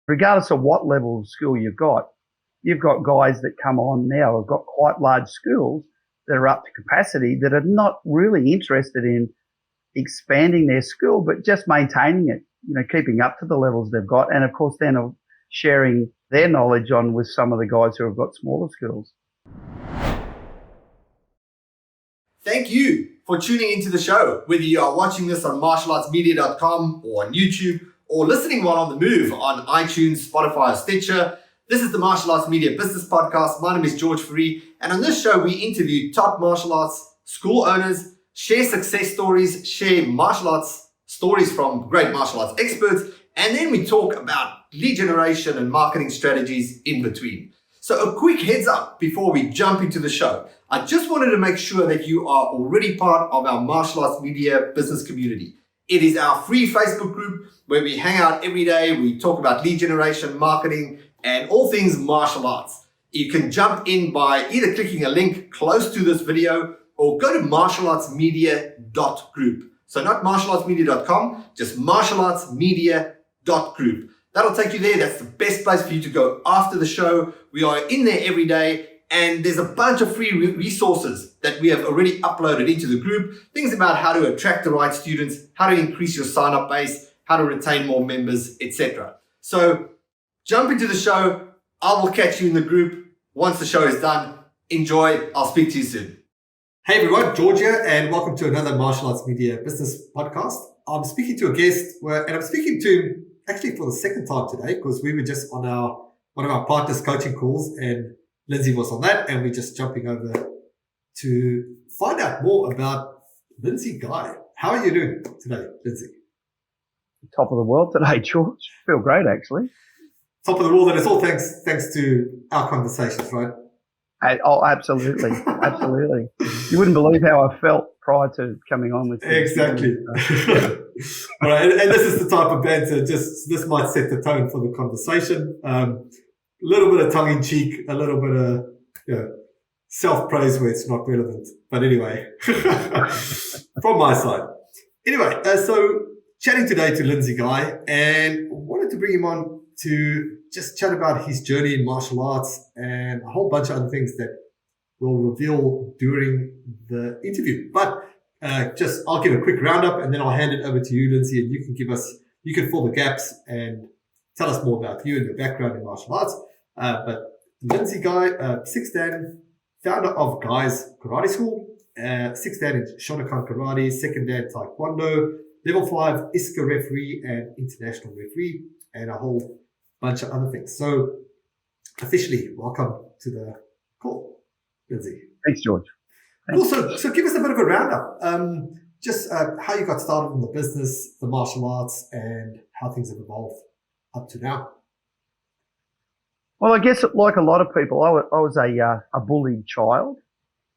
regardless of what level of school you've got guys that come on now who've got quite large schools that are up to capacity that are not really interested in expanding their school, but just maintaining it, keeping up to the levels they've got. And of course, then sharing their knowledge on with some of the guys who have got smaller schools. Thank you for tuning into the show, whether you are watching this on martialartsmedia.com or on YouTube, or listening while on the move on iTunes, Spotify, or Stitcher. This is the Martial Arts Media Business Podcast. My name is George Fourie, and on this show, we interview top martial arts school owners, share success stories, share martial arts stories from great martial arts experts, and then we talk about lead generation and marketing strategies in between. So a quick heads up before we jump into the show. I just wanted to make sure that you are already part of our Martial Arts Media business community. It is our free Facebook group where we hang out every day. We talk about lead generation, marketing, and all things martial arts. You can jump in by either clicking a link close to this video or go to martialartsmedia.group. So not martialartsmedia.com, just martialartsmedia.group. That'll take you there. That's the best place for you to go after the show. We are in there every day, and there's a bunch of free resources that we have already uploaded into the group. Things about how to attract the right students, how to increase your sign-up base, how to retain more members, etc. So jump into the show. I will catch you in the group once the show is done. Enjoy. I'll speak to you soon. Hey everyone, George here, and welcome to another Martial Arts Media Business Podcast. I'm speaking to a guest, and I'm speaking to him actually for the second time today, because we were just on one of our partners coaching calls, and Lindsay was on that, and we're just jumping over to find out more about Lindsay Guy. How are you doing today, Lindsay? Top of the world today, George. Feel great, actually. Top of the world, and it's all thanks to our conversations, right? Oh, absolutely. Absolutely. You wouldn't believe how I felt prior to coming on with you. Exactly. All right, and this is the type of banter, this might set the tone for the conversation. A little bit of tongue-in-cheek, a little bit of self-praise where it's not relevant. But anyway, from my side. Anyway, so chatting today to Lindsay Guy, and wanted to bring him on to just chat about his journey in martial arts and a whole bunch of other things that we'll reveal during the interview. But I'll give a quick roundup, and then I'll hand it over to you, Lindsay, and you can fill the gaps and tell us more about you and your background in martial arts. But Lindsay Guy, 6th Dan, founder of Guy's Karate School, 6th Dan in Shotokan Karate, 2nd Dan Taekwondo, level 5 ISCA referee and international referee, and a whole bunch of other things. So officially, welcome to the call, Lindsay. Thanks, George. Cool. So give us a bit of a roundup. Just how you got started in the business, the martial arts, and how things have evolved up to now. Well, I guess like a lot of people, I was a bullied child.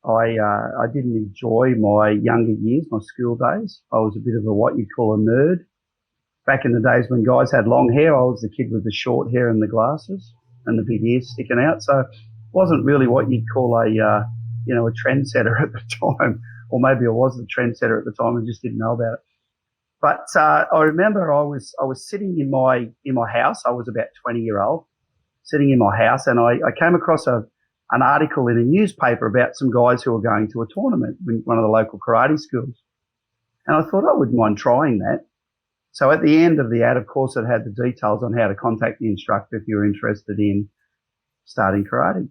I didn't enjoy my younger years, my school days. I was a bit of what you'd call a nerd. Back in the days when guys had long hair, I was the kid with the short hair and the glasses and the big ears sticking out. So wasn't really what you'd call a trendsetter at the time, or maybe I was the trendsetter at the time and just didn't know about it. But I remember I was sitting in my house. I was about 20-year-old, sitting in my house, and I came across an article in a newspaper about some guys who were going to a tournament in one of the local karate schools, and I thought I wouldn't mind trying that. So at the end of the ad, of course, it had the details on how to contact the instructor if you're interested in starting karate.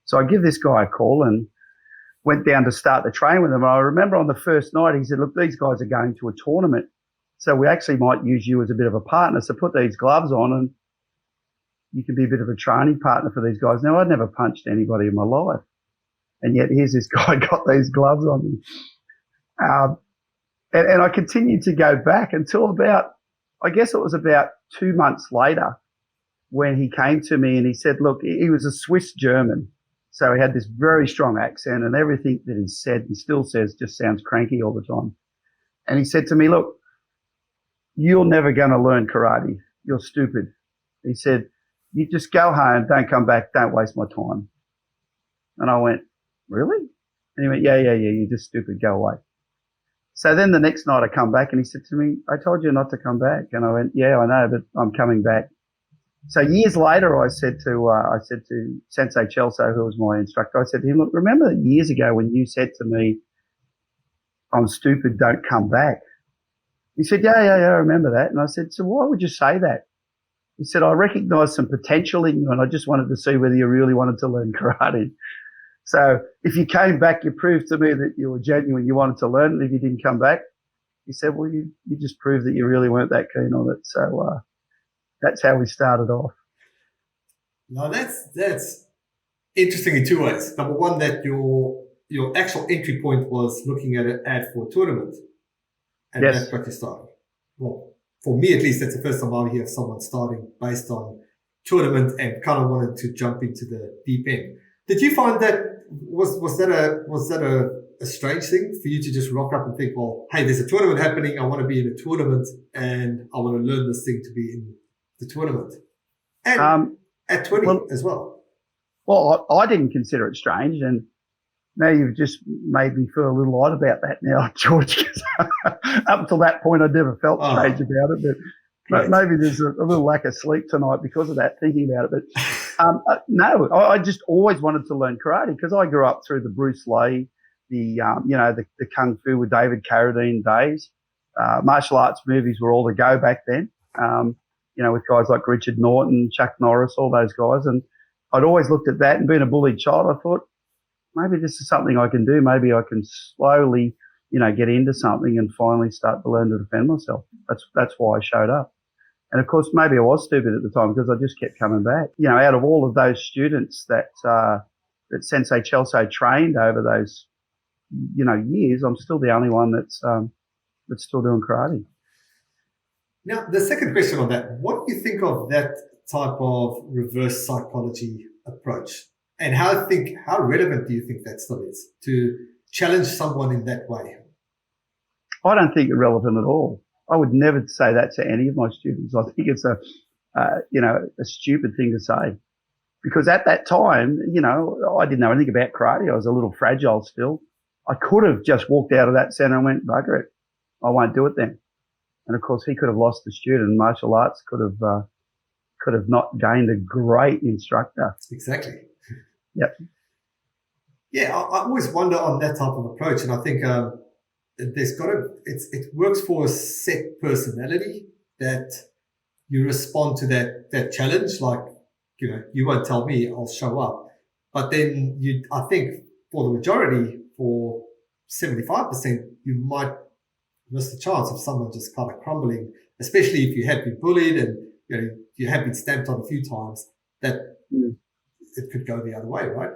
So I give this guy a call and went down to start the train with him. And I remember on the first night, he said, look, these guys are going to a tournament, so we actually might use you as a bit of a partner. So put these gloves on and you can be a bit of a training partner for these guys. Now, I'd never punched anybody in my life, and yet here's this guy got these gloves on me. And I continued to go back until about 2 months later when he came to me and he said, look, he was a Swiss German. So he had this very strong accent, and everything that he said, he still says, just sounds cranky all the time. And he said to me, look, you're never going to learn karate. You're stupid. He said, you just go home, don't come back, don't waste my time. And I went, really? And he went, yeah, you're just stupid, go away. So then the next night I come back and he said to me, I told you not to come back. And I went, yeah, I know, but I'm coming back. So years later, I said to Sensei Chelso, who was my instructor, I said to him, look, remember years ago when you said to me, I'm stupid, don't come back? He said, yeah, I remember that. And I said, so why would you say that? He said, I recognised some potential in you and I just wanted to see whether you really wanted to learn karate. So if you came back, you proved to me that you were genuine, you wanted to learn. And if you didn't come back, he said, well, you just proved that you really weren't that keen on it. So that's how we started off. Now that's interesting in two ways. Number one, that your actual entry point was looking at an ad for a tournament. And yes. That's what you started. Well, for me at least, that's the first time I hear of someone starting based on tournament and kind of wanted to jump into the deep end. Did you find that was that a strange thing for you to just rock up and think, well, hey, there's a tournament happening, I want to be in a tournament and I want to learn this thing to be in the tournament? And at 20 as well. Well, I didn't consider it strange, and now you've just made me feel a little odd about that now, George, because up until that point I'd never felt strange about it, but maybe there's a little lack of sleep tonight because of that, thinking about it. But no, I just always wanted to learn karate because I grew up through the Bruce Lee, the Kung Fu with David Carradine days. Martial arts movies were all the go back then, with guys like Richard Norton, Chuck Norris, all those guys. And I'd always looked at that, and being a bullied child, I thought, maybe this is something I can do. Maybe I can slowly, get into something and finally start to learn to defend myself. That's why I showed up. And of course, maybe I was stupid at the time because I just kept coming back. Out of all of those students that Sensei Chelso trained over those, years, I'm still the only one that's still doing karate. Now, the second question on that, what do you think of that type of reverse psychology approach? And how relevant do you think that still is to challenge someone in that way? I don't think it's relevant at all. I would never say that to any of my students. I think it's a stupid thing to say, because at that time, I didn't know anything about karate. I was a little fragile still. I could have just walked out of that center and went, bugger it, I won't do it then. And of course, he could have lost the student. Martial arts could have not gained a great instructor. Exactly. Yep. Yeah, I always wonder on that type of approach, and I think it works for a set personality that you respond to that challenge. Like, you won't tell me, I'll show up. But then I think for the majority, for 75%, you might miss the chance of someone just kind of crumbling, especially if you have been bullied and you have been stamped on a few times, that it could go the other way, right?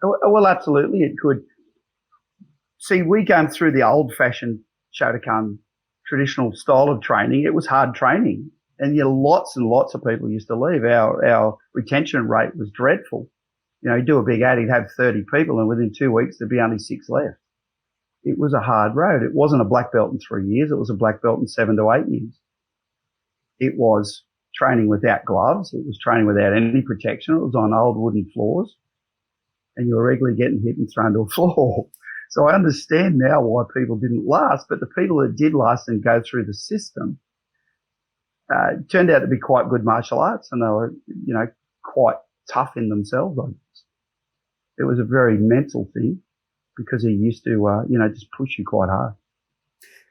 Well, absolutely it could. See, we came through the old-fashioned Shotokan traditional style of training. It was hard training, and lots and lots of people used to leave. Our retention rate was dreadful. You do a big ad, you'd have 30 people, and within 2 weeks there'd be only 6 left. It was a hard road. It wasn't a black belt in 3 years. It was a black belt in 7 to 8 years. It was training without gloves. It was training without any protection. It was on old wooden floors, and you were regularly getting hit and thrown to a floor. So I understand now why people didn't last, but the people that did last and go through the system turned out to be quite good martial arts, and they were, quite tough in themselves, I guess. It was a very mental thing because he used to, just push you quite hard.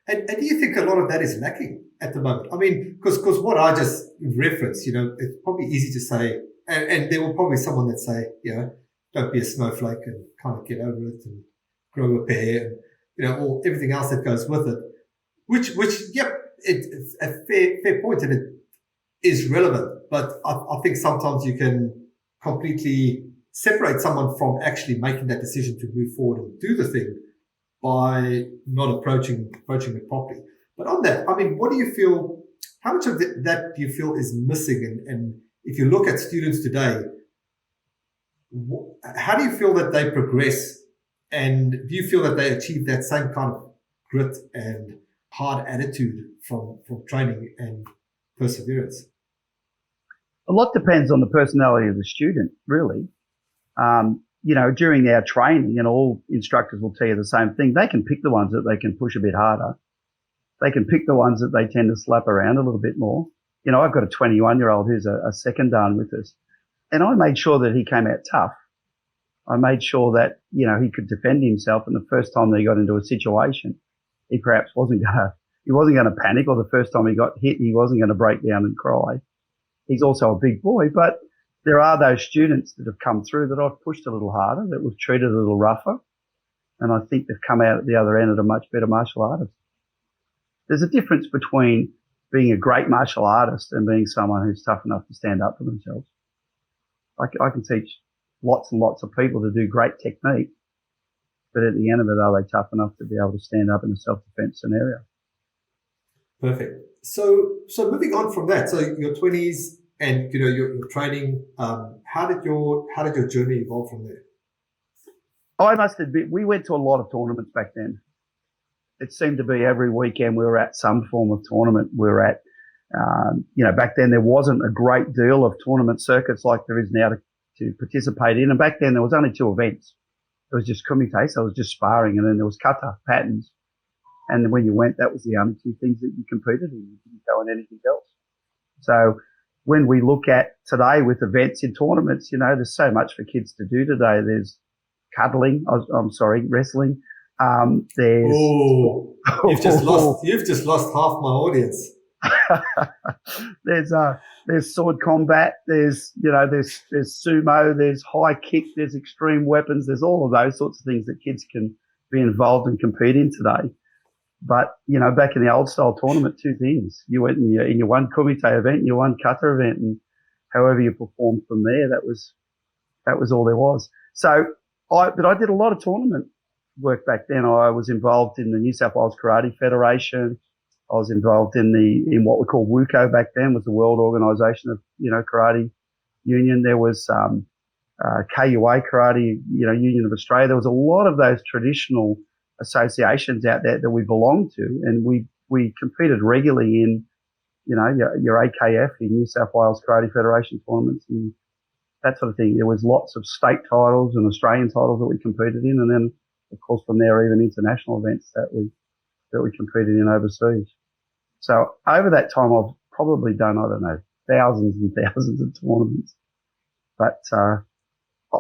And do you think a lot of that is lacking at the moment? I mean, because what I just referenced, it's probably easy to say, and there will probably someone that say, don't be a snowflake and kind of get over it and grow a pair, and, or everything else that goes with it, which, yep, it's a fair point, and it is relevant. But I think sometimes you can completely separate someone from actually making that decision to move forward and do the thing by not approaching it properly. But on that, I mean, what do you feel, how much of that do you feel is missing? And if you look at students today, how do you feel that they progress? And do you feel that they achieve that same kind of grit and hard attitude from training and perseverance? A lot depends on the personality of the student, really. During our training, and all instructors will tell you the same thing, they can pick the ones that they can push a bit harder. They can pick the ones that they tend to slap around a little bit more. I've got a 21-year-old who's a second dan with us, and I made sure that he came out tough. I made sure that, he could defend himself. And the first time that he got into a situation, he perhaps wasn't going to panic, or the first time he got hit, he wasn't going to break down and cry. He's also a big boy, but there are those students that have come through that I've pushed a little harder, that was treated a little rougher. And I think they've come out at the other end at a much better martial artist. There's a difference between being a great martial artist and being someone who's tough enough to stand up for themselves. I can teach lots and lots of people to do great technique, but at the end of it, are they tough enough to be able to stand up in a self-defense scenario? Perfect. So moving on from that, so your 20s and your training, how did your journey evolve from there? I must admit, we went to a lot of tournaments back then. It seemed to be every weekend we were at some form of tournament. We were at, back then there wasn't a great deal of tournament circuits like there is now to participate in. And back then there was only 2 events. It was just kumite, so it was just sparring, and then there was kata, patterns. And when you went, that was the only 2 things that you competed in. You didn't go in anything else. So when we look at today with events in tournaments, there's so much for kids to do today. There's wrestling. There's you've just lost half my audience. There's sword combat. There's sumo. There's high kick. There's extreme weapons. There's all of those sorts of things that kids can be involved and compete in today. But back in the old style tournament, 2 things: you went in your one kumite event, and your one kata event, and however you performed from there, that was all there was. So I did a lot of tournament work back then. I was involved in the New South Wales Karate Federation. I was involved in what we call WUCO back then, was the World Organisation of Karate Union. There was KUA Karate Union of Australia. There was a lot of those traditional associations out there that we belonged to, and we competed regularly in your AKF, your New South Wales Karate Federation tournaments, and that sort of thing. There was lots of state titles and Australian titles that we competed in, and then of course from there even international events that we competed in overseas. So over that time I've probably done, I don't know, thousands and thousands of tournaments. But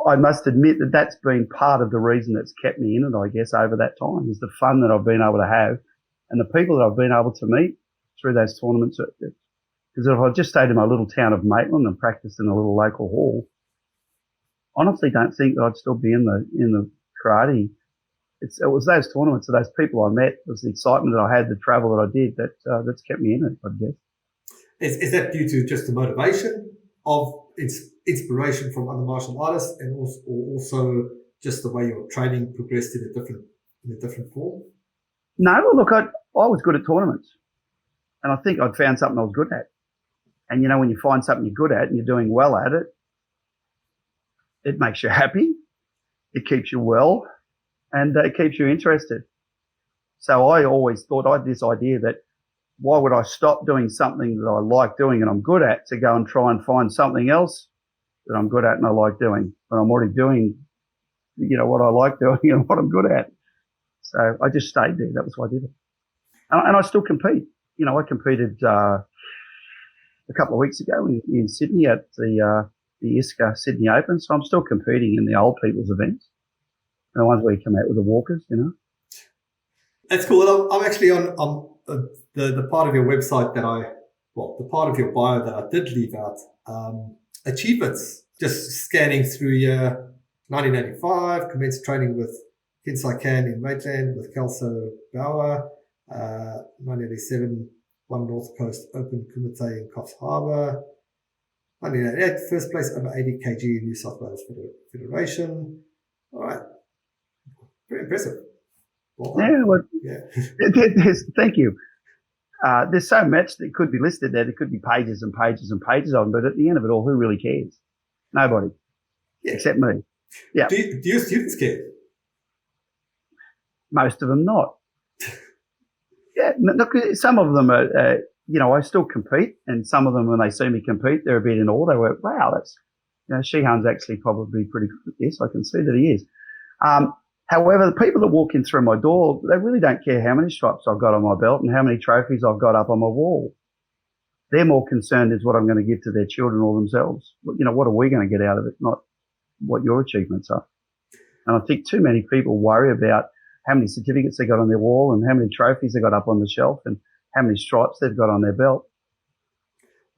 I must admit that that's been part of the reason that's kept me in it, I guess, over that time, is the fun that I've been able to have and the people that I've been able to meet through those tournaments. Because if I just stayed in my little town of Maitland and practiced in a little local hall, I honestly don't think that I'd still be in the karate. It was those tournaments, those people I met, it was the excitement that I had, the travel that I did, that's kept me in it, I guess. Is that due to just the motivation of inspiration from other martial artists, and also just the way your training progressed in a different form? No, look, I was good at tournaments, and I think I'd found something I was good at. And when you find something you're good at and you're doing well at it, it makes you happy, it keeps you well, and it keeps you interested. So I always thought, I had this idea that why would I stop doing something that I like doing and I'm good at to go and try and find something else that I'm good at and I like doing, but I'm already doing, what I like doing and what I'm good at. So I just stayed there. That was why I did it. And I still compete. I competed a couple of weeks ago in Sydney at the ISCA Sydney Open. So I'm still competing in the old people's events, and the ones where you come out with the walkers, That's cool. Well, I'm actually on the part of your website the part of your bio that I did leave out, achievements, just scanning through your 1985, commenced training with Kinsai Kan in Maitland with Kelso Bauer, 1987, won North Coast Open Kumite in Coffs Harbour, 1988, first place over 80 kg in New South Wales Federation. All right. Pretty impressive. Well, Thank you. There's so much that could be listed there. There could be pages and pages and pages of them, but at the end of it all, who really cares? Nobody, except me. Yeah. Do your students care? Most of them not. Yeah, look, some of them are, I still compete, and some of them, when they see me compete, they're a bit in awe. They were, wow, that's, Shihan's actually probably pretty good at this. I can see that he is. However, the people that walk in through my door, they really don't care how many stripes I've got on my belt and how many trophies I've got up on my wall. They're more concerned is what I'm going to give to their children or themselves. What are we going to get out of it, not what your achievements are. And I think too many people worry about how many certificates they got on their wall and how many trophies they got up on the shelf and how many stripes they've got on their belt.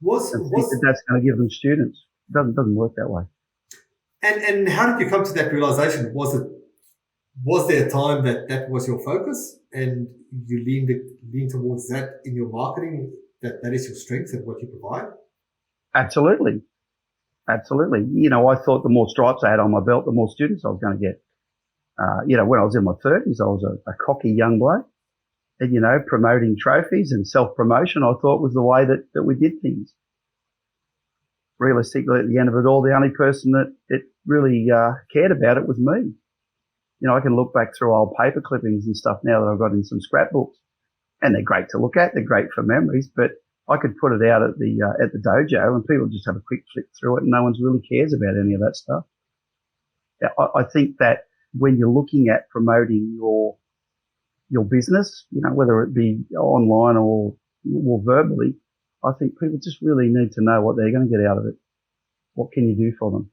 And think that that's going to give them students. It doesn't work that way. And how did you come to that realization? Was there a time that was your focus and you leaned towards that in your marketing, that is your strength and what you provide? Absolutely. Absolutely. I thought the more stripes I had on my belt, the more students I was going to get. When I was in my 30s, I was a cocky young bloke. And, promoting trophies and self-promotion, I thought was the way that we did things. Realistically, at the end of it all, the only person that it really cared about it was me. I can look back through old paper clippings and stuff now that I've got in some scrapbooks, and they're great to look at. They're great for memories, but I could put it out at the dojo and people just have a quick flick through it and no one really cares about any of that stuff. Yeah, I think that when you're looking at promoting your business, whether it be online or verbally, I think people just really need to know what they're going to get out of it. What can you do for them?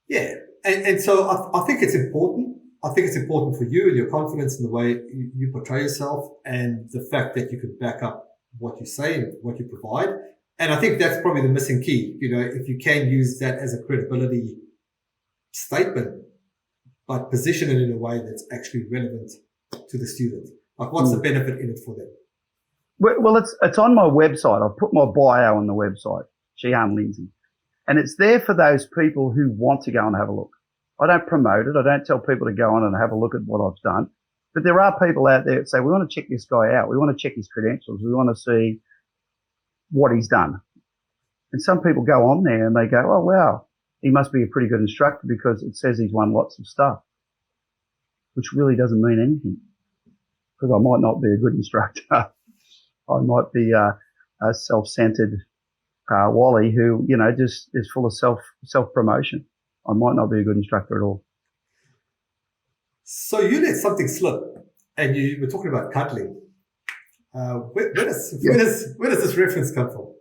Yeah. And so I think it's important. I think it's important for you and your confidence in the way you portray yourself and the fact that you can back up what you say and what you provide. And I think that's probably the missing key. If you can use that as a credibility statement, but position it in a way that's actually relevant to the student. Like, what's the benefit in it for them? Well, it's on my website. I've put my bio on the website, Lindsay. And it's there for those people who want to go and have a look. I don't promote it. I don't tell people to go on and have a look at what I've done. But there are people out there that say, we want to check this guy out. We want to check his credentials. We want to see what he's done. And some people go on there and they go, oh, wow, he must be a pretty good instructor because it says he's won lots of stuff, which really doesn't mean anything because I might not be a good instructor. I might be a self-centered Wally who, just is full of self-promotion. I might not be a good instructor at all. So you let something slip and you were talking about cuddling. Where does this reference come from?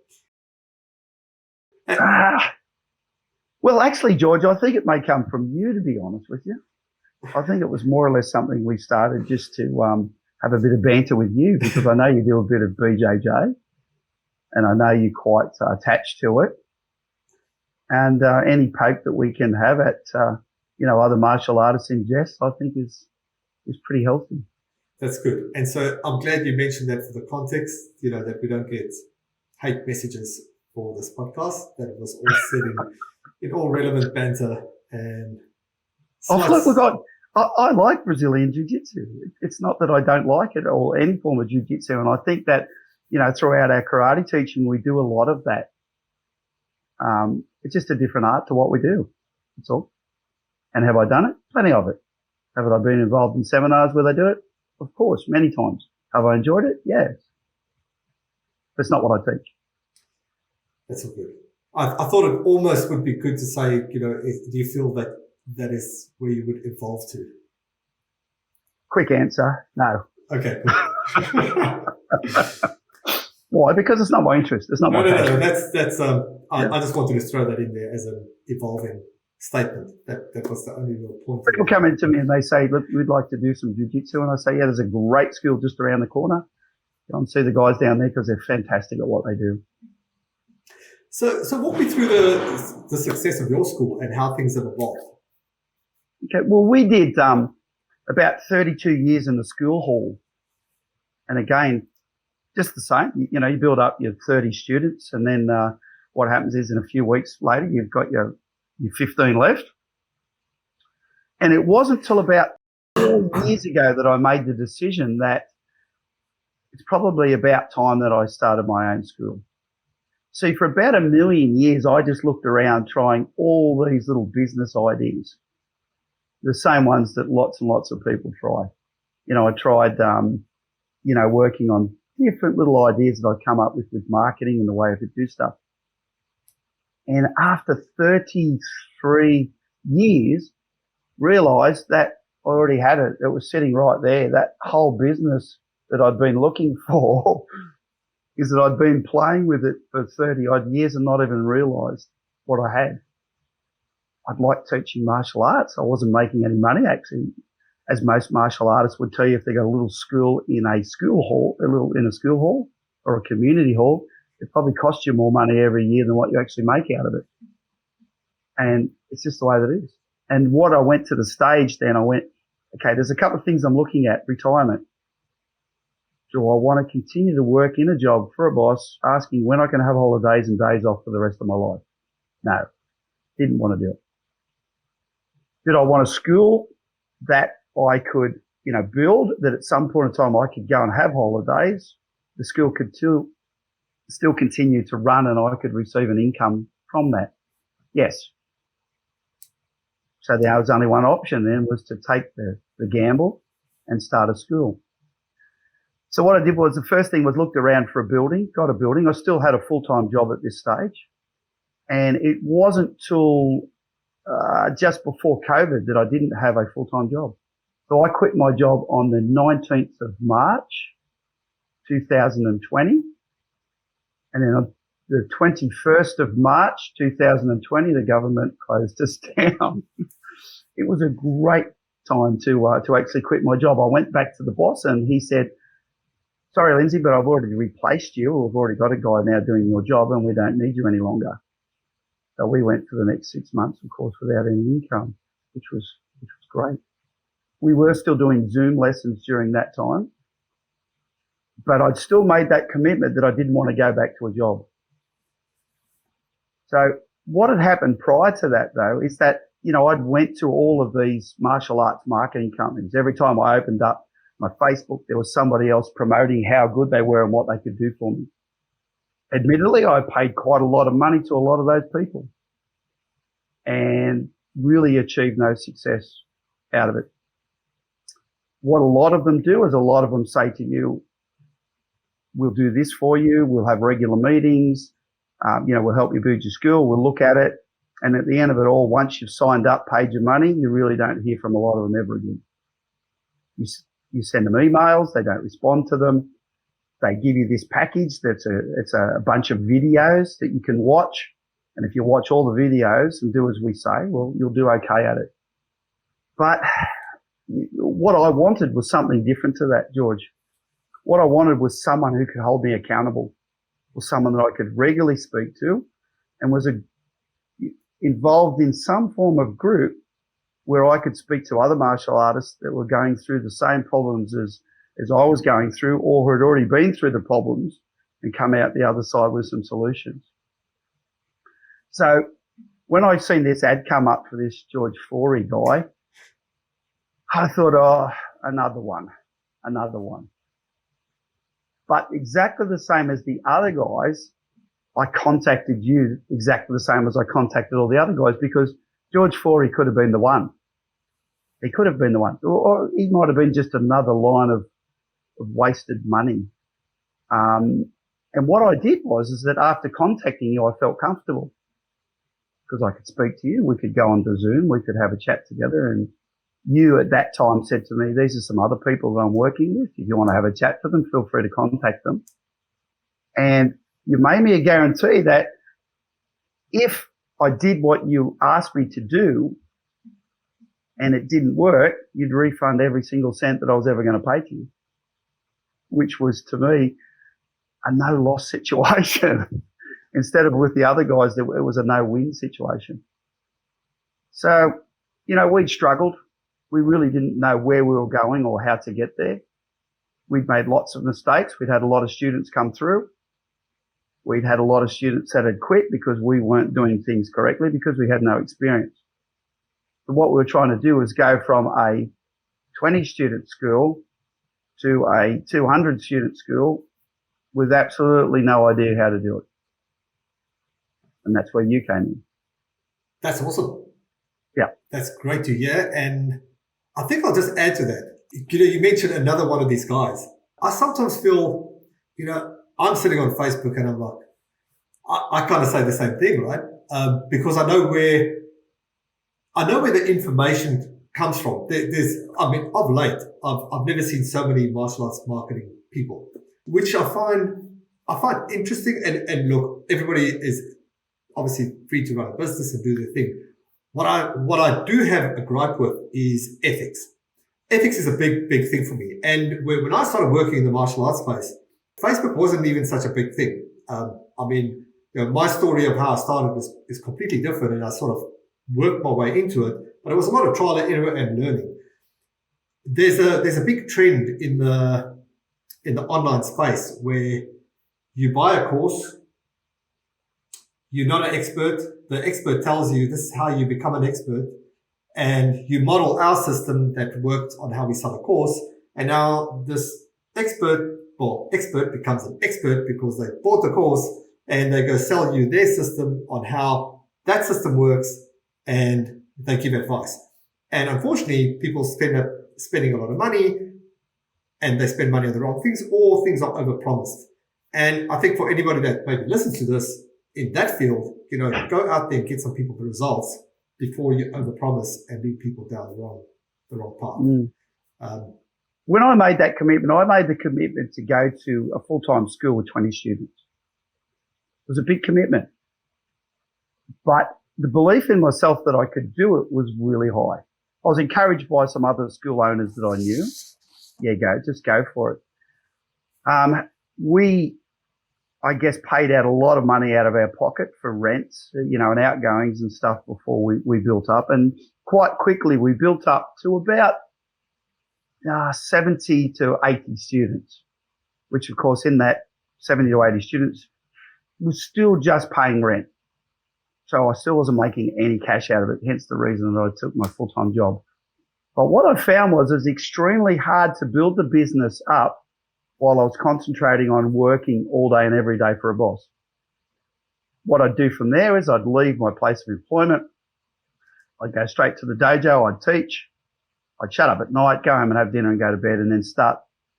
Well, actually, George, I think it may come from you, to be honest with you. I think it was more or less something we started just to have a bit of banter with you because I know you do a bit of BJJ and I know you're quite attached to it. And any poke that we can have at, other martial artists in jest, I think is pretty healthy. That's good. And so I'm glad you mentioned that for the context, that we don't get hate messages for this podcast, that it was all said in all relevant banter and look, I like Brazilian Jiu-Jitsu. It's not that I don't like it or any form of Jiu-Jitsu. And I think that, throughout our karate teaching, we do a lot of that. It's just a different art to what we do. That's all. And have I done it? Plenty of it. Have I been involved in seminars where they do it? Of course, many times. Have I enjoyed it? Yes. That's not what I teach. That's all good. I thought it almost would be good to say, do you feel that is where you would evolve to? Quick answer, no. Okay. Why? Because it's not my interest. It's not my passion. No. I just wanted to throw that in there as an evolving statement. That was the only real point. People come into me and they say, look, we'd like to do some jiu-jitsu. And I say, yeah, there's a great school just around the corner. Go and see the guys down there because they're fantastic at what they do. So walk me through the success of your school and how things have evolved. Okay, well, we did about 32 years in the school hall. And again, just the same. You build up your 30 students and then what happens is in a few weeks later, you've got your 15 left. And it wasn't till about 4 years ago that I made the decision that it's probably about time that I started my own school. See, for about 1 million years, I just looked around trying all these little business ideas, the same ones that lots and lots of people try. I tried, working on different little ideas that I'd come up with marketing and the way I could do stuff. And after 33 years, realized that I already had it. It was sitting right there. That whole business that I'd been looking for, is that I'd been playing with it for 30 odd years and not even realised what I had. I'd like teaching martial arts. I wasn't making any money, actually, as most martial artists would tell you. If they got a little school in a school hall, or a community hall, it probably costs you more money every year than what you actually make out of it. And it's just the way that it is. And what I went to the stage then, I went, okay, there's a couple of things I'm looking at. Retirement. Do I want to continue to work in a job for a boss asking when I can have holidays and days off for the rest of my life? No, didn't want to do it. Did I want a school that I could, build, that at some point in time I could go and have holidays? The school could still continue to run and I could receive an income from that. Yes. So there was only one option then, was to take the gamble and start a school. So what I did was, the first thing was looked around for a building, got a building. I still had a full-time job at this stage. And it wasn't till just before COVID that I didn't have a full-time job. So I quit my job on the 19th of March, 2020. And then on the 21st of March, 2020, the government closed us down. It was a great time to actually quit my job. I went back to the boss and he said, sorry, Lindsay, but I've already replaced you. We've already got a guy now doing your job and we don't need you any longer. So we went for the next 6 months, of course, without any income, which was great. We were still doing Zoom lessons during that time, but I'd still made that commitment that I didn't want to go back to a job. So what had happened prior to that, though, is that, I'd went to all of these martial arts marketing companies. Every time I opened up my Facebook, there was somebody else promoting how good they were and what they could do for me. Admittedly, I paid quite a lot of money to a lot of those people and really achieved no success out of it. What a lot of them do is a lot of them say to you, we'll do this for you. We'll have regular meetings. We'll help you build your school. We'll look at it. And at the end of it all, once you've signed up, paid your money, you really don't hear from a lot of them ever again. You send them emails. They don't respond to them. They give you this package it's a bunch of videos that you can watch. And if you watch all the videos and do as we say, well, you'll do okay at it. But what I wanted was something different to that, George. What I wanted was someone who could hold me accountable, or someone that I could regularly speak to and was involved in some form of group where I could speak to other martial artists that were going through the same problems as I was going through, or who had already been through the problems and come out the other side with some solutions. So when I seen this ad come up for this George Fourie guy, I thought, another one. But exactly the same as the other guys, I contacted you exactly the same as I contacted all the other guys, because George Fourie could have been the one. He could have been the one. Or he might have been just another line of wasted money. And what I did is that after contacting you, I felt comfortable because I could speak to you. We could go onto Zoom. We could have a chat together. And you at that time said to me, these are some other people that I'm working with. If you want to have a chat to them, feel free to contact them. And you made me a guarantee that if I did what you asked me to do and it didn't work, you'd refund every single cent that I was ever going to pay to you, which was to me a no-loss situation. Instead of with the other guys, it was a no-win situation. So, we'd struggled. We really didn't know where we were going or how to get there. We'd made lots of mistakes. We'd had a lot of students come through. We'd had a lot of students that had quit because we weren't doing things correctly because we had no experience. So what we were trying to do was go from a 20-student school to a 200-student school with absolutely no idea how to do it. And that's where you came in. That's awesome. Yeah. That's great to hear. And I think I'll just add to that. You mentioned another one of these guys. I sometimes feel, I'm sitting on Facebook and I'm like, I kind of say the same thing, right? Because I know where the information comes from. Of late, I've never seen so many martial arts marketing people, which I find I find interesting, and look, everybody is obviously free to run a business and do their thing. What I do have a gripe with is ethics. Ethics is a big thing for me. And when I started working in the martial arts space, Facebook wasn't even such a big thing. I mean, my story of how I started is completely different, and I sort of worked my way into it. But it was a lot of trial and error and learning. There's a big trend in the online space where you buy a course, you're not an expert, the expert tells you this is how you become an expert, and you model our system that worked on how we sell a course, and now this expert becomes an expert because they bought the course and they go sell you their system on how that system works, and they give advice. And unfortunately, people end up spending a lot of money, and they spend money on the wrong things, or things are overpromised. And I think for anybody that maybe listens to this in that field, go out there and get some people the results before you overpromise and lead people down the wrong path. When I made that commitment, I made the commitment to go to a full-time school with 20 students. It was a big commitment. But the belief in myself that I could do it was really high. I was encouraged by some other school owners that I knew. Yeah, just go for it. We, I guess, paid out a lot of money out of our pocket for rents, and outgoings and stuff before we built up. And quite quickly, we built up to about 70 to 80 students, which, of course, in that 70 to 80 students was still just paying rent. So I still wasn't making any cash out of it, hence the reason that I took my full-time job. But what I found was it was extremely hard to build the business up while I was concentrating on working all day and every day for a boss. What I'd do from there is I'd leave my place of employment. I'd go straight to the dojo. I'd teach. I'd shut up at night, go home and have dinner and go to bed, and then start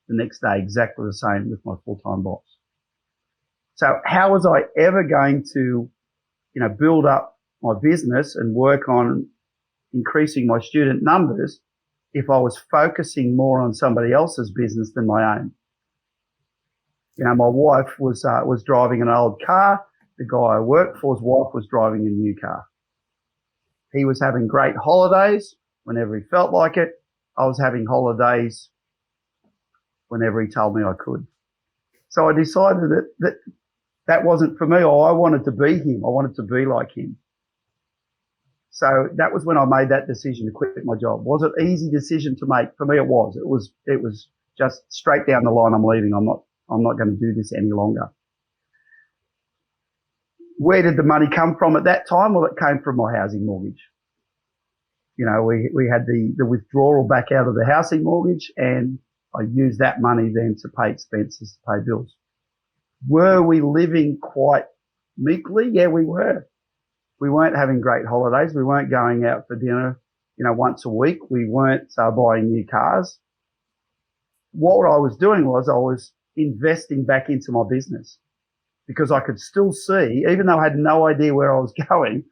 the next day exactly the same with my full-time boss. So how was I ever going to, build up my business and work on increasing my student numbers if I was focusing more on somebody else's business than my own? My wife was driving an old car. The guy I worked for's wife was driving a new car. He was having great holidays whenever he felt like it. I was having holidays whenever he told me I could. So I decided that wasn't for me. I wanted to be him. I wanted to be like him. So that was when I made that decision to quit my job. Was it an easy decision to make? For me, it was. It was just straight down the line. I'm leaving. I'm not going to do this any longer. Where did the money come from at that time? Well, it came from my housing mortgage. We had the withdrawal back out of the housing mortgage, and I used that money then to pay expenses, to pay bills. Were we living quite meekly? Yeah, we were. We weren't having great holidays. We weren't going out for dinner, once a week. We weren't buying new cars. What I was doing was I was investing back into my business, because I could still see, even though I had no idea where I was going,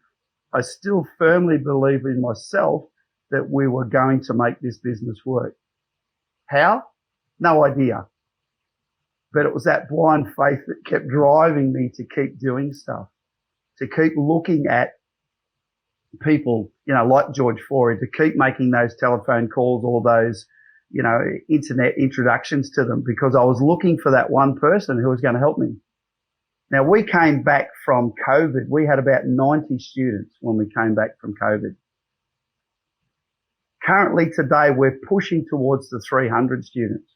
I still firmly believe in myself that we were going to make this business work. How? No idea. But it was that blind faith that kept driving me to keep doing stuff, to keep looking at people, like George Fourie, to keep making those telephone calls, all those, internet introductions to them, because I was looking for that one person who was going to help me. Now, we came back from COVID. We had about 90 students when we came back from COVID. Currently today, we're pushing towards the 300 students.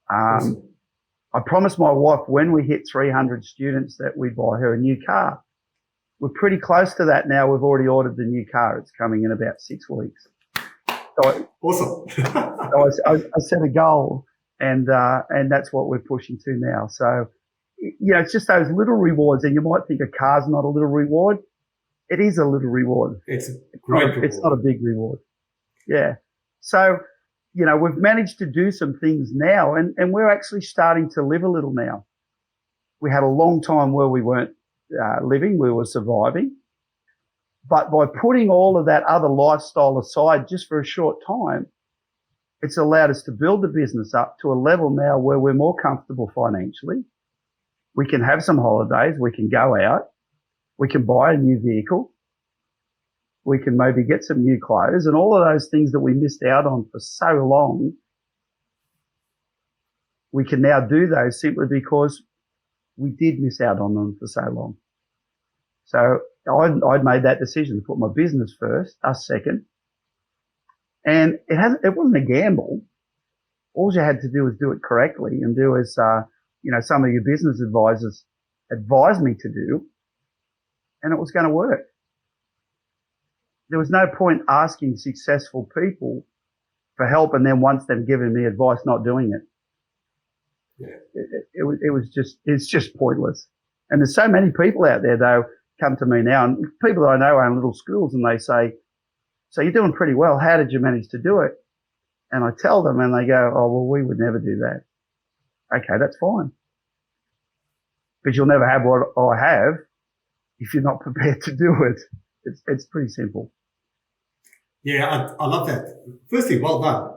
I promised my wife when we hit 300 students that we'd buy her a new car. We're pretty close to that now. We've already ordered the new car. It's coming in about 6 weeks. So Awesome. I set a goal, and that's what we're pushing to now. So, it's just those little rewards. And you might think a car's not a little reward. It is a little reward. It's a great reward. It's not a big reward. Yeah. So, we've managed to do some things now, and we're actually starting to live a little now. We had a long time where we weren't living, we were surviving. But by putting all of that other lifestyle aside just for a short time, It's allowed us to build the business up to a level now where we're more comfortable financially. We can have some holidays. We can go out. We can buy a new vehicle. We can maybe get some new clothes, and all of those things that we missed out on for so long. We can now do those simply because we did miss out on them for so long. So I'd made that decision to put my business first, us second. And it wasn't a gamble. All you had to do was do it correctly and do as, some of your business advisors advised me to do, and it was going to work. There was no point asking successful people for help and then once they've given me advice, not doing it. Yeah. It's just pointless. And there's so many people out there though come to me now, and people that I know own little schools, and they say, so you're doing pretty well. How did you manage to do it? And I tell them and they go, oh, well, we would never do that. Okay, that's fine. But you'll never have what I have if you're not prepared to do it. It's pretty simple. Yeah, I love that. Firstly, well done.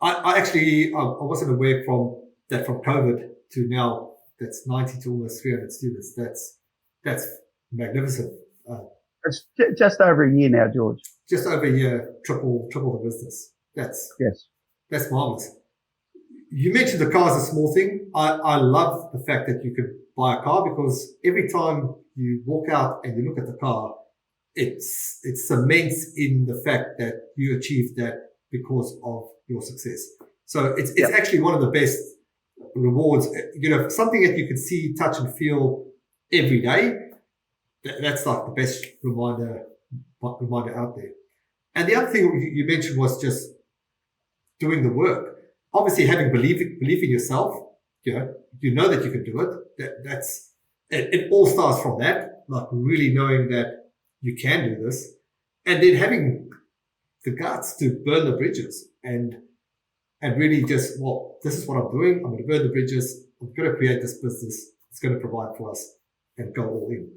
I wasn't aware from COVID to now, that's 90 to almost 300 students. That's magnificent. It's just over a year now, George. Just over a year, triple the business. That's marvelous. You mentioned the car is a small thing. I love the fact that you could buy a car, because every time you walk out and you look at the car, it cements in the fact that you achieved that because of your success. So it's actually one of the best rewards. Something that you can see, touch, and feel every day. That's like the best reminder out there. And the other thing you mentioned was just doing the work. Obviously, having belief in yourself. You know that you can do it. It all starts from that, like really knowing that you can do this, and then having the guts to burn the bridges and really just, well, this is what I'm doing. I'm going to burn the bridges. I'm going to create this business. It's going to provide for us, and go all in.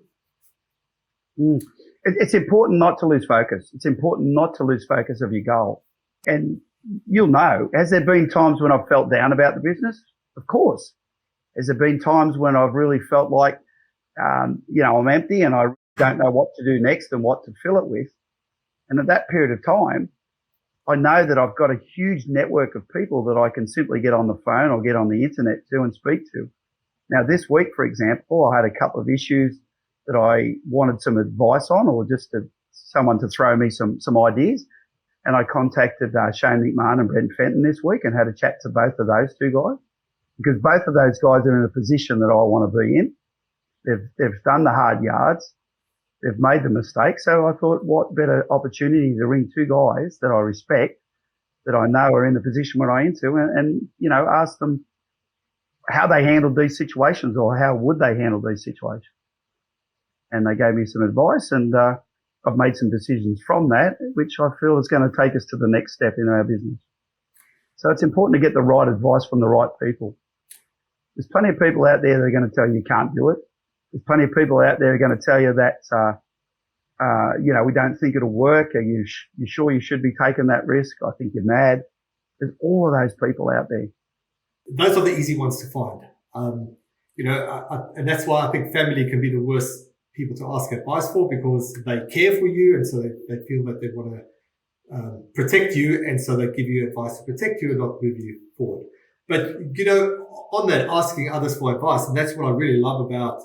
It's important not to lose focus. It's important not to lose focus of your goal. And you'll know, has there been times when I've felt down about the business? Of course. Has there been times when I've really felt like, I'm empty and I don't know what to do next and what to fill it with? And at that period of time, I know that I've got a huge network of people that I can simply get on the phone or get on the internet to and speak to. Now, this week, for example, I had a couple of issues that I wanted some advice on, or just someone to throw me some ideas. And I contacted Shane McMahon and Brent Fenton this week and had a chat to both of those two guys, because both of those guys are in a position that I want to be in. They've done the hard yards. They've made the mistake. So I thought, what better opportunity to ring two guys that I respect, that I know are in the position we're into, and ask them how they handled these situations, or how would they handle these situations. And they gave me some advice, and I've made some decisions from that, which I feel is going to take us to the next step in our business. So it's important to get the right advice from the right people. There's plenty of people out there that are going to tell you can't do it. There's plenty of people out there who are going to tell you that, we don't think it'll work. Are you sure you should be taking that risk? I think you're mad. There's all of those people out there. Those are the easy ones to find. And that's why I think family can be the worst people to ask advice for, because they care for you, and so they feel that they want to protect you, and so they give you advice to protect you and not move you forward. But on that, asking others for advice, and that's what I really love about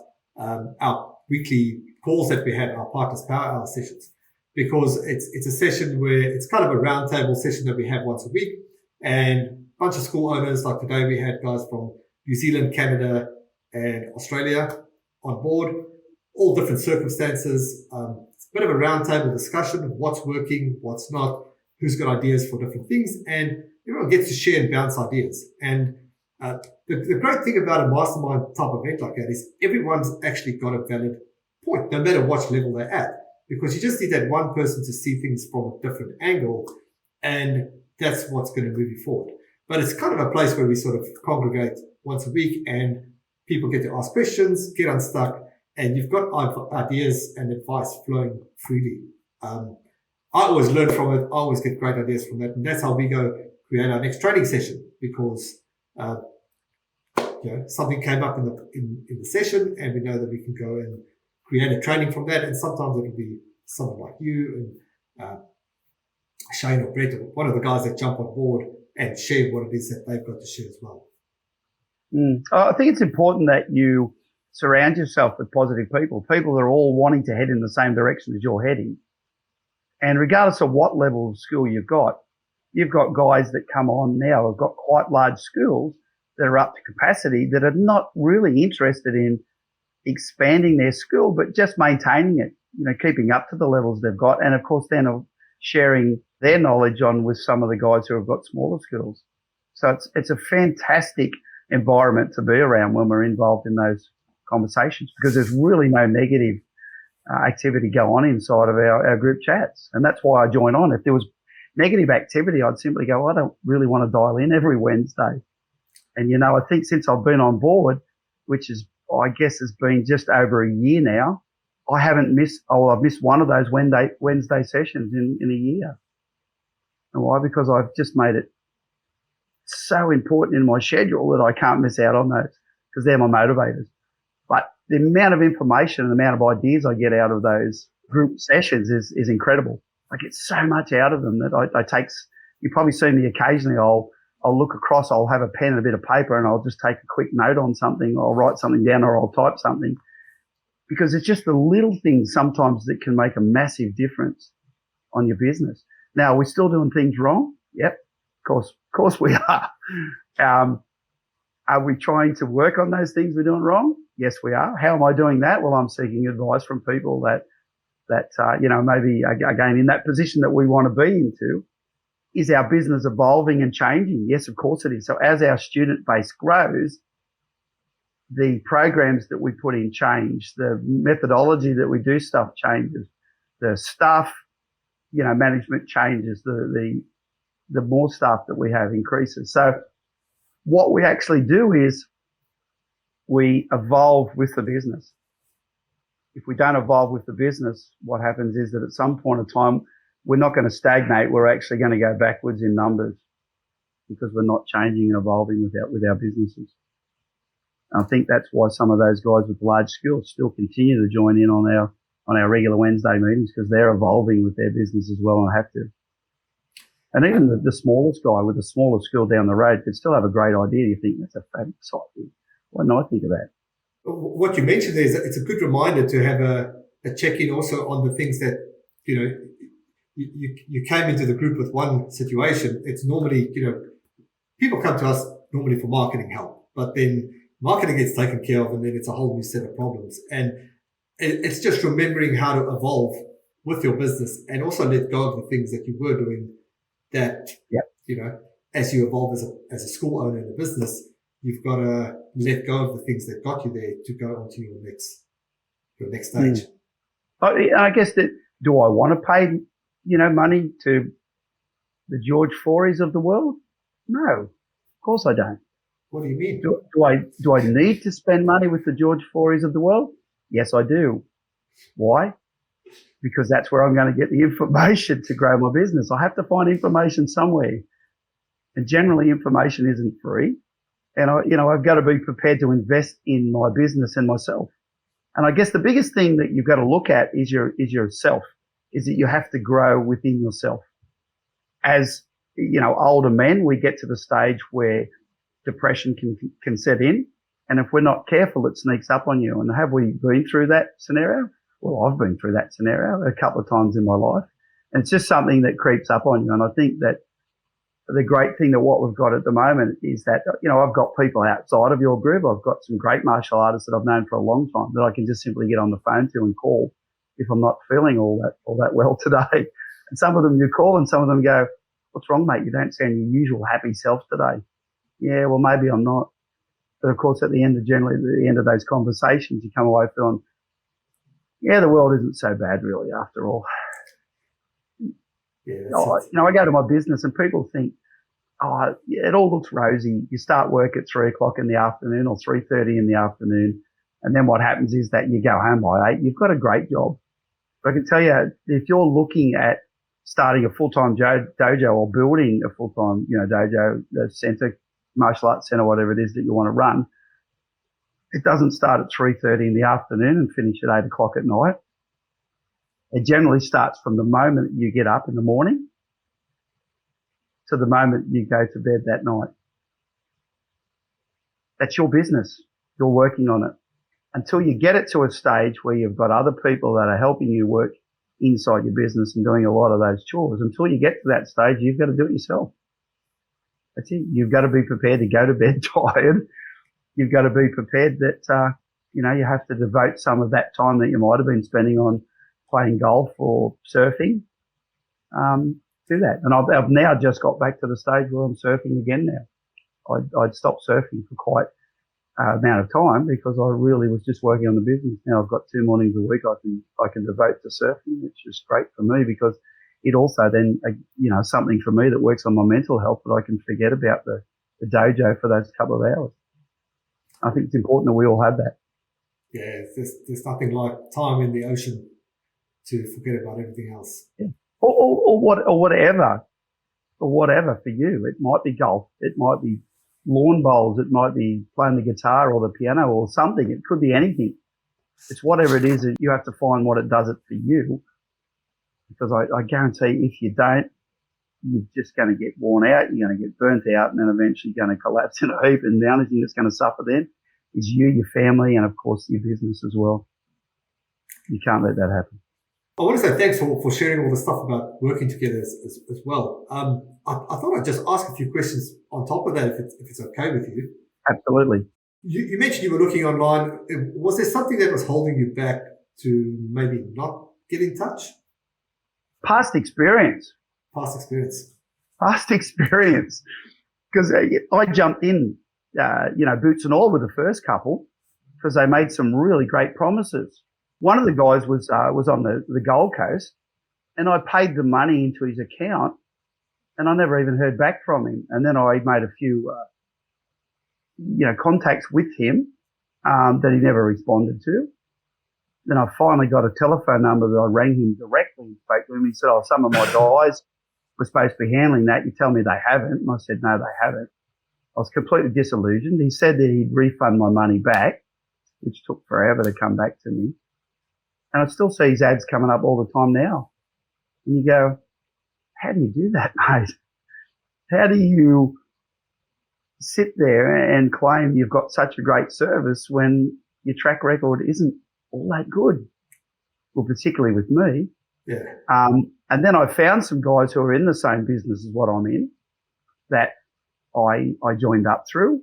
our weekly calls that we have, our Partners Power Hour sessions, because it's a session where it's kind of a roundtable session that we have once a week, and a bunch of school owners. Like today, we had guys from New Zealand, Canada, and Australia on board. All different circumstances. It's a bit of a roundtable discussion of what's working, what's not, who's got ideas for different things, and everyone gets to share and bounce ideas. And the great thing about a mastermind type event like that is everyone's actually got a valid point, no matter what level they're at, because you just need that one person to see things from a different angle, and that's what's going to move you forward. But it's kind of a place where we sort of congregate once a week, and people get to ask questions, get unstuck, and you've got ideas and advice flowing freely. I always learn from it. I always get great ideas from that. And that's how we go create our next training session, because something came up in the session, and we know that we can go and create a training from that. And sometimes it'll be someone like you and Shane or Brett, or one of the guys that jump on board and share what it is that they've got to share as well. I think it's important that you surround yourself with positive people that are all wanting to head in the same direction as you're heading. And regardless of what level of school you've got guys that come on now who've got quite large schools that are up to capacity, that are not really interested in expanding their school, but just maintaining it, keeping up to the levels they've got. And of course, then sharing their knowledge on with some of the guys who have got smaller schools. So it's a fantastic environment to be around when we're involved in those conversations, because there's really no negative activity go on inside of our group chats. And that's why I join on. If there was negative activity, I'd simply go, I don't really want to dial in every Wednesday. And, I think since I've been on board, which is, I guess, has been just over a year now, I've missed one of those Wednesday sessions in a year. And why? Because I've just made it so important in my schedule that I can't miss out on those, because they're my motivators. But the amount of information and the amount of ideas I get out of those group sessions is incredible. I get so much out of them that I take. You probably see me occasionally. I'll look across. I'll have a pen and a bit of paper, and I'll just take a quick note on something. I'll write something down, or I'll type something, because it's just the little things sometimes that can make a massive difference on your business. Now, are we still doing things wrong? Yep, of course we are. Are we trying to work on those things we're doing wrong? Yes, we are. How am I doing that? Well, I'm seeking advice from people that maybe again in that position that we want to be into. Is our business evolving and changing? Yes, of course it is. So as our student base grows, the programs that we put in change, the methodology that we do stuff changes, the staff, management changes, the more staff that we have increases. So what we actually do is we evolve with the business. If we don't evolve with the business, what happens is that at some point of time, we're not going to stagnate. We're actually going to go backwards in numbers, because we're not changing and evolving with our businesses. And I think that's why some of those guys with large skills still continue to join in on our regular Wednesday meetings, because they're evolving with their business as well, and have to. And even the smallest guy with the smallest skill down the road could still have a great idea. You think, that's a fabulous idea. Why didn't I think of that? What you mentioned there is that it's a good reminder to have a check-in also on the things that, you came into the group with one situation. It's normally, people come to us normally for marketing help, but then marketing gets taken care of, and then it's a whole new set of problems. And it's just remembering how to evolve with your business, and also let go of the things that you were doing that, as you evolve as a school owner in a business, you've got to let go of the things that got you there to go on to your next stage. I guess that, do I want to pay, money to the George Fouries of the world? No, of course I don't. What do you mean? Do I need to spend money with the George Fouries of the world? Yes, I do. Why? Because that's where I'm going to get the information to grow my business. I have to find information somewhere. And generally information isn't free. And I've got to be prepared to invest in my business and myself. And I guess the biggest thing that you've got to look at is yourself, is that you have to grow within yourself. As, older men, we get to the stage where depression can set in. And if we're not careful, it sneaks up on you. And have we been through that scenario? Well, I've been through that scenario a couple of times in my life. And it's just something that creeps up on you. And I think that the great thing that what we've got at the moment is that, I've got people outside of your group. I've got some great martial artists that I've known for a long time that I can just simply get on the phone to and call if I'm not feeling all that well today. And some of them you call, and some of them go, "What's wrong, mate? You don't sound your usual happy self today." Yeah, well, maybe I'm not. But of course, at the end of those conversations, you come away feeling, yeah, the world isn't so bad really after all. Yeah, I go to my business and people think, it all looks rosy. You start work at 3:00 in the afternoon or 3:30 in the afternoon. And then what happens is that you go home by 8. You've got a great job. But I can tell you, if you're looking at starting a full-time dojo or building a full-time, dojo, center, martial arts center, whatever it is that you want to run, it doesn't start at 3:30 in the afternoon and finish at 8 o'clock at night. It generally starts from the moment you get up in the morning to the moment you go to bed that night. That's your business. You're working on it. Until you get it to a stage where you've got other people that are helping you work inside your business and doing a lot of those chores, until you get to that stage, you've got to do it yourself. That's it. You've got to be prepared to go to bed tired. You've got to be prepared that, you have to devote some of that time that you might have been spending on playing golf or surfing, do that. And I've now just got back to the stage where I'm surfing again now. I'd stopped surfing for quite amount of time because I really was just working on the business. Now I've got 2 mornings a week I can devote to surfing, which is great for me because it also then, something for me that works on my mental health that I can forget about the dojo for those couple of hours. I think it's important that we all have that. Yeah, there's nothing like time in the ocean to forget about everything else. Yeah. Or whatever for you. It might be golf. It might be lawn bowls. It might be playing the guitar or the piano or something. It could be anything. It's whatever it is that you have to find what it does it for you. Because I guarantee if you don't, you're just going to get worn out. You're going to get burnt out and then eventually going to collapse in a heap. And the only thing that's going to suffer then is you, your family, and of course your business as well. You can't let that happen. I want to say thanks for sharing all the stuff about working together as well. I thought I'd just ask a few questions on top of that, if it's okay with you. Absolutely. You mentioned you were looking online. Was there something that was holding you back to maybe not get in touch? Past experience. Because I jumped in, boots and all with the first couple because they made some really great promises. One of the guys was on the Gold Coast, and I paid the money into his account, and I never even heard back from him. And then I made a few, contacts with him that he never responded to. Then I finally got a telephone number that I rang him directly and spoke to him. He said, some of my guys were supposed to be handling that. You tell me they haven't. And I said, no, they haven't. I was completely disillusioned. He said that he'd refund my money back, which took forever to come back to me. And I still see his ads coming up all the time now. And you go, how do you do that, mate? How do you sit there and claim you've got such a great service when your track record isn't all that good? Well, particularly with me. Yeah. And then I found some guys who are in the same business as what I'm in that I joined up through.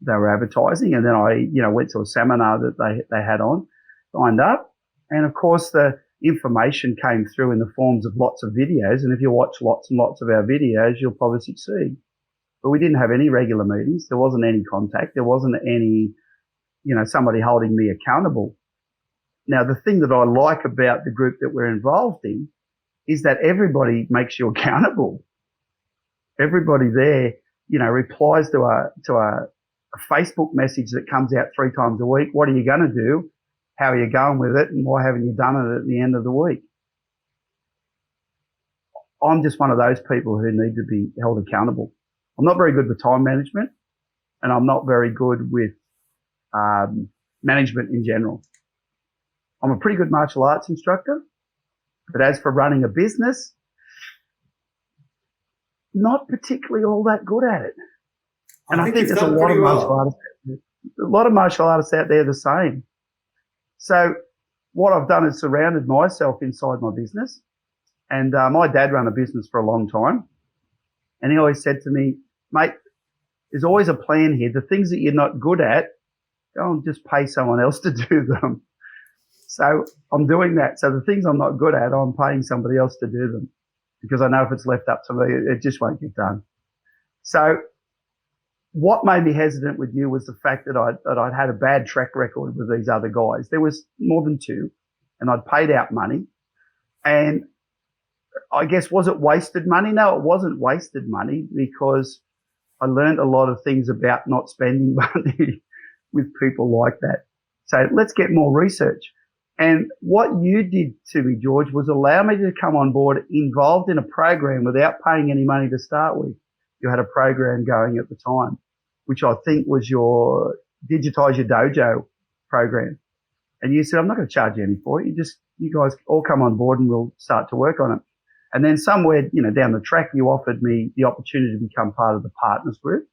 They were advertising, and then I, went to a seminar that they had on, signed up. And of course, the information came through in the forms of lots of videos. And if you watch lots and lots of our videos, you'll probably succeed. But we didn't have any regular meetings. There wasn't any contact. There wasn't any, somebody holding me accountable. Now, the thing that I like about the group that we're involved in is that everybody makes you accountable. Everybody there, replies to a Facebook message that comes out 3 times a week. What are you going to do? How are you going with it? And why haven't you done it at the end of the week? I'm just one of those people who need to be held accountable. I'm not very good with time management, and I'm not very good with management in general. I'm a pretty good martial arts instructor, but as for running a business, not particularly all that good at it. And I think there's a lot of martial artists out there the same. So what I've done is surrounded myself inside my business. And my dad ran a business for a long time. And he always said to me, mate, there's always a plan here. The things that you're not good at, go and just pay someone else to do them. So I'm doing that. So the things I'm not good at, I'm paying somebody else to do them because I know if it's left up to me, it just won't get done. So what made me hesitant with you was the fact that I'd had a bad track record with these other guys. There was more than 2, and I'd paid out money. And I guess, was it wasted money? No, it wasn't wasted money because I learned a lot of things about not spending money with people like that. So let's get more research. And what you did to me, George, was allow me to come on board involved in a program without paying any money to start with. You had a program going at the time, which I think was your Digitize Your Dojo program. And you said, I'm not going to charge you any for it. You guys all come on board and we'll start to work on it. And then somewhere, down the track, you offered me the opportunity to become part of the partners group,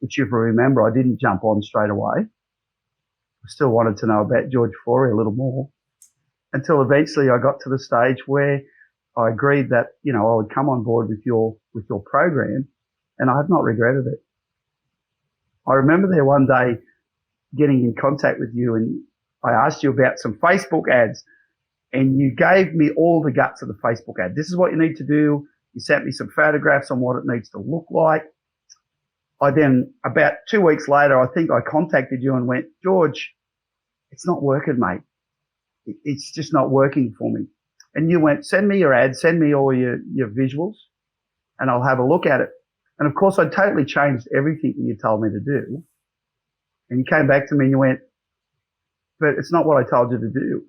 which if you remember, I didn't jump on straight away. I still wanted to know about George Fourie a little more until eventually I got to the stage where I agreed that, I would come on board with your program, and I have not regretted it. I remember there one day getting in contact with you, and I asked you about some Facebook ads, and you gave me all the guts of the Facebook ad. This is what you need to do. You sent me some photographs on what it needs to look like. I then, about 2 weeks later, I think I contacted you and went, George, it's not working, mate. It's just not working for me. And you went, send me your ad, send me all your visuals, and I'll have a look at it. And of course, I totally changed everything that you told me to do. And you came back to me and you went, but it's not what I told you to do.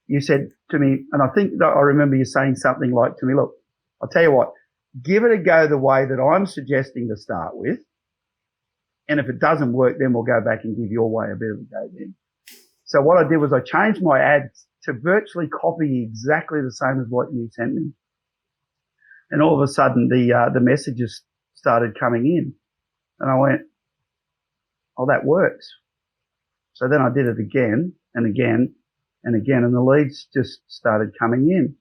You said to me, and I think that I remember you saying something like to me, look, I'll tell you what, give it a go the way that I'm suggesting to start with. And if it doesn't work, then we'll go back and give your way a bit of a go then. So what I did was I changed my ads to virtually copy exactly the same as what you sent me. And all of a sudden the messages started coming in, and I went, oh, that works. So then I did it again and again and again, and the leads just started coming in.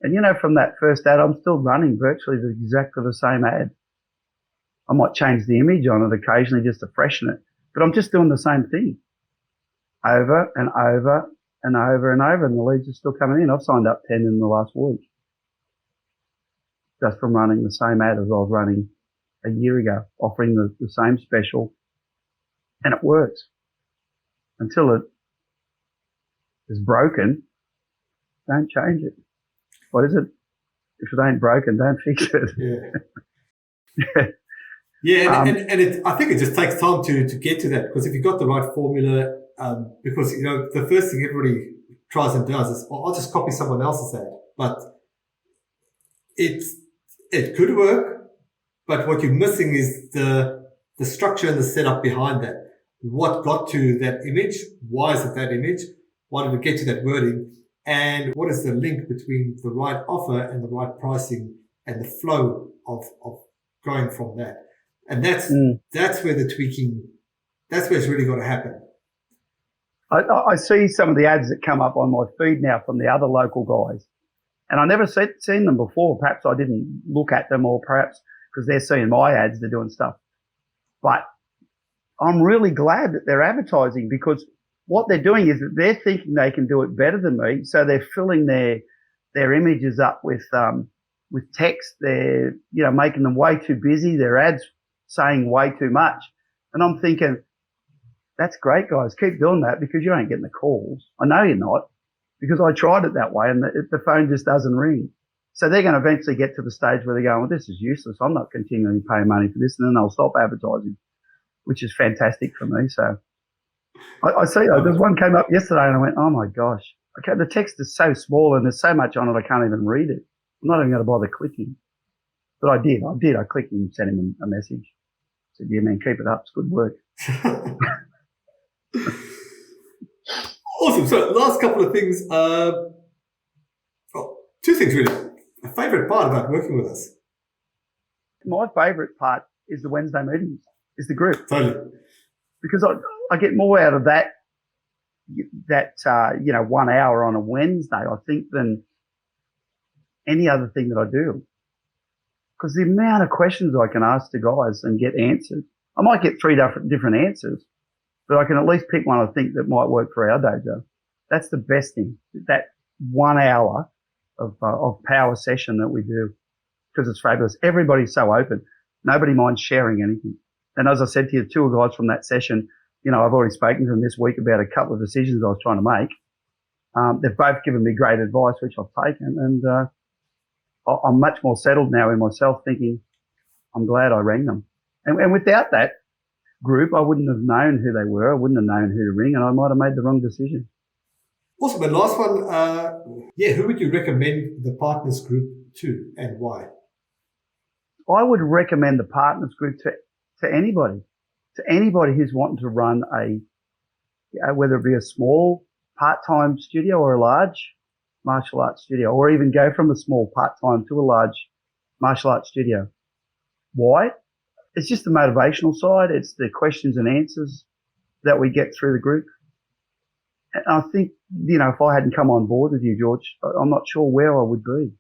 And from that first ad, I'm still running virtually exactly the same ad. I might change the image on it occasionally just to freshen it, but I'm just doing the same thing over and over and over and over, and the leads are still coming in. I've signed up 10 in the last week just from running the same ad as I was running a year ago, offering the same special, and it works. Until it is broken, don't change it. What is it? If it ain't broken, don't fix it. Yeah. Yeah, I think it just takes time to get to that, because if you've got the right formula, because the first thing everybody tries and does is, I'll just copy someone else's ad, but it could work, but what you're missing is the structure and the setup behind that. What got to that image? Why is it that image? Why did it get to that wording? And what is the link between the right offer and the right pricing and the flow of going from that? And that's where the tweaking, that's where it's really got to happen. I see some of the ads that come up on my feed now from the other local guys, and I never seen them before. Perhaps I didn't look at them, or perhaps because they're seeing my ads, they're doing stuff. But I'm really glad that they're advertising, because what they're doing is that they're thinking they can do it better than me. So they're filling their images up with text. They're, making them way too busy. Their ads saying way too much. And I'm thinking, that's great, guys. Keep doing that, because you ain't getting the calls. I know you're not, because I tried it that way and the phone just doesn't ring. So they're going to eventually get to the stage where they're going, well, this is useless. I'm not continually paying money for this. And then they'll stop advertising, which is fantastic for me. So I see, there's one came up yesterday and I went, oh my gosh. Okay, the text is so small and there's so much on it, I can't even read it. I'm not even going to bother clicking. But I did. I clicked and sent him a message. I said, yeah, man, keep it up. It's good work. Awesome. So last couple of things. Two things really. A favourite part about working with us? My favourite part is the Wednesday meetings, is the group. Totally. Because I get more out of that 1 hour on a Wednesday, I think, than any other thing that I do. Because the amount of questions I can ask the guys and get answered, I might get 3 different answers, but I can at least pick one I think that might work for our dojo. That's the best thing, that 1 hour of power session that we do, because it's fabulous. Everybody's so open. Nobody minds sharing anything. And as I said to you, 2 guys from that session, I've already spoken to them this week about a couple of decisions I was trying to make. They've both given me great advice, which I've taken, and I'm much more settled now in myself, thinking I'm glad I rang them. And without that group, I wouldn't have known who they were. I wouldn't have known who to ring, and I might have made the wrong decision. Awesome. And last one, who would you recommend the partners group to and why? I would recommend the partners group to anybody who's wanting to run whether it be a small part-time studio or a large martial arts studio, or even go from a small part-time to a large martial arts studio. Why? It's just the motivational side. It's the questions and answers that we get through the group. And I think, if I hadn't come on board with you, George, I'm not sure where I would be.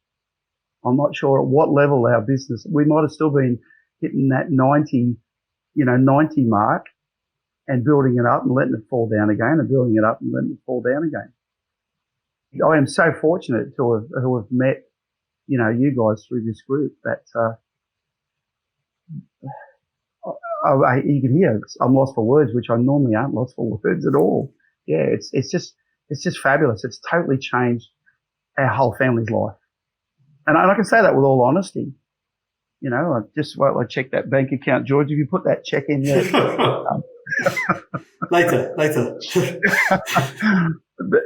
I'm not sure at what level our business, we might have still been hitting that 90 mark and building it up and letting it fall down again and building it up and letting it fall down again. I am so fortunate to have met, you guys through this group that, you can hear I'm lost for words, which I normally aren't lost for words at all. Yeah, it's just fabulous. It's totally changed our whole family's life. And I can say that with all honesty. I checked that bank account, George. If you put that check in there. Later. but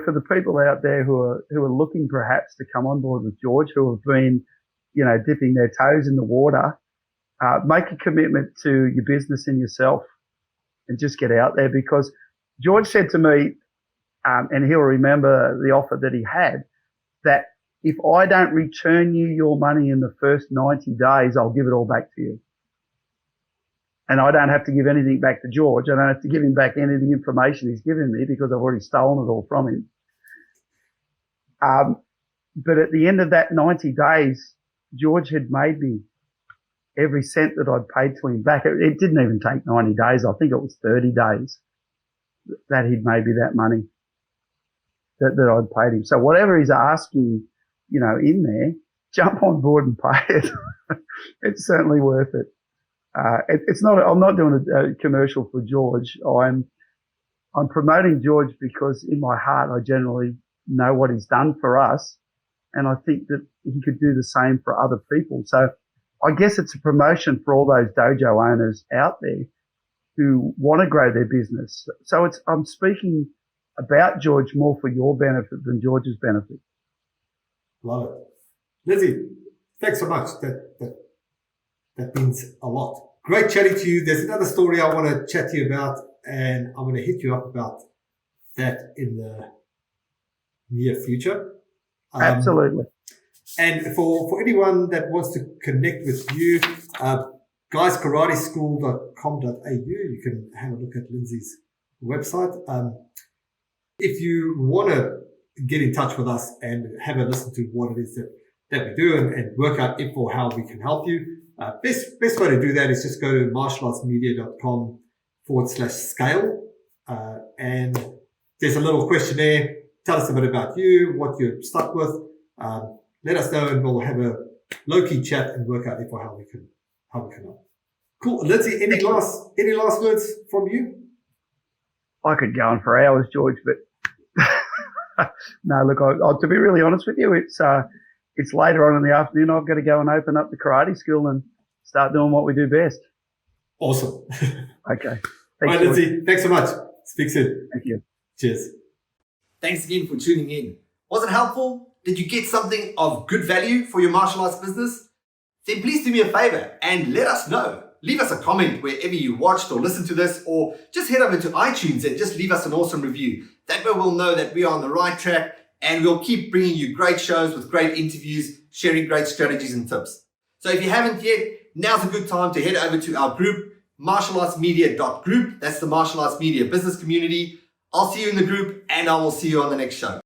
for the people out there who are looking perhaps to come on board with George, who have been, dipping their toes in the water, make a commitment to your business and yourself and just get out there, because George said to me, and he'll remember the offer that he had, that if I don't return you your money in the first 90 days, I'll give it all back to you. And I don't have to give anything back to George. I don't have to give him back any of the information he's given me because I've already stolen it all from him. But at the end of that 90 days, George had made me every cent that I'd paid to him back. It didn't even take 90 days. I think it was 30 days that he'd made me that money that I'd paid him. So whatever he's asking, in there, jump on board and pay it. It's certainly worth it. It's not. I'm not doing a commercial for George. I'm promoting George because in my heart I generally know what he's done for us, and I think that he could do the same for other people. So I guess it's a promotion for all those dojo owners out there who want to grow their business. So I'm speaking about George more for your benefit than George's benefit. Love it. Lindsay, thanks so much. That means a lot. Great chatting to you. There's another story I want to chat to you about, and I'm going to hit you up about that in the near future. Absolutely. And for anyone that wants to connect with you, guyskarateschool.com.au, you can have a look at Lindsay's website. If you want to get in touch with us and have a listen to what it is that we do and work out if or how we can help you, best way to do that is just go to martialartsmedia.com/scale. And there's a little questionnaire. Tell us a bit about you, what you're stuck with. Let us know and we'll have a low-key chat and work out if or how we can help. Cool. Lindsay, any last words from you? I could go on for hours, George, but no, look, to be really honest with you, it's later on in the afternoon. I've got to go and open up the karate school and start doing what we do best. Awesome. Okay. All right, Lindsay, thanks so much. Speak soon. Thank you. Cheers. Thanks again for tuning in. Was it helpful? Did you get something of good value for your martial arts business? Then please do me a favor and let us know. Leave us a comment wherever you watched or listened to this, or just head over to iTunes and just leave us an awesome review. That way we'll know that we are on the right track, and we'll keep bringing you great shows with great interviews, sharing great strategies and tips. So if you haven't yet, now's a good time to head over to our group, martialartsmedia.group. That's the Martial Arts Media Business Community. I'll see you in the group, and I will see you on the next show.